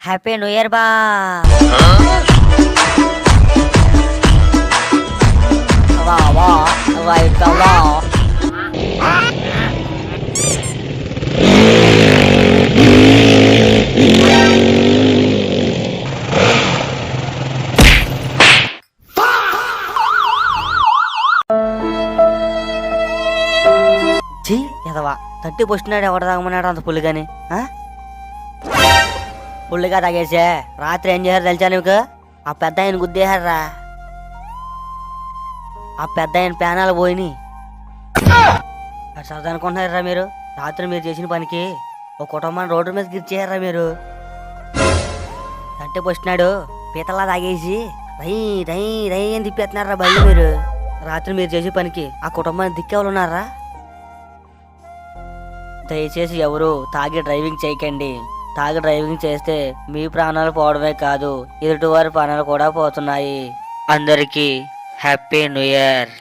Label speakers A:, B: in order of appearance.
A: Happy new year బా. వా వా రైట్ వా. ఛీ ఎదవా తట్టి పొస్తున్నాడు, ఎవడ తాగమన్నాడు అంత పుల్లిగాని. పుల్లిగా తాగేసే రాత్రి ఏం చేశారు తెలుసా నీకు? ఆ పెద్ద ఆయన గుద్దేశారా, ఆ పెద్ద ఆయన ప్యానాలు పోయినాయి. అది సరదా అనుకుంటున్నారా మీరు? రాత్రి మీరు చేసిన పనికి ఒక కుటుంబాన్ని రోడ్డు మీద గిరిచేయారా మీరు? తట్టి పొస్తున్నాడు పీతల్లా తాగేసి రై రై రై అని తిప్పేస్తున్నారా బయలు మీరు? రాత్రి మీరు చేసే పనికి ఆ కుటుంబాన్ని దిక్కేవాళ్ళు ఉన్నారా? దయచేసి ఎవరు తాగి డ్రైవింగ్ చేయకండి. తాగి డ్రైవింగ్ చేస్తే మీ ప్రాణాలు పోవడమే కాదు, ఎదుటివారి ప్రాణాలు కూడా పోతున్నాయి. అందరికీ హ్యాపీ న్యూ ఇయర్.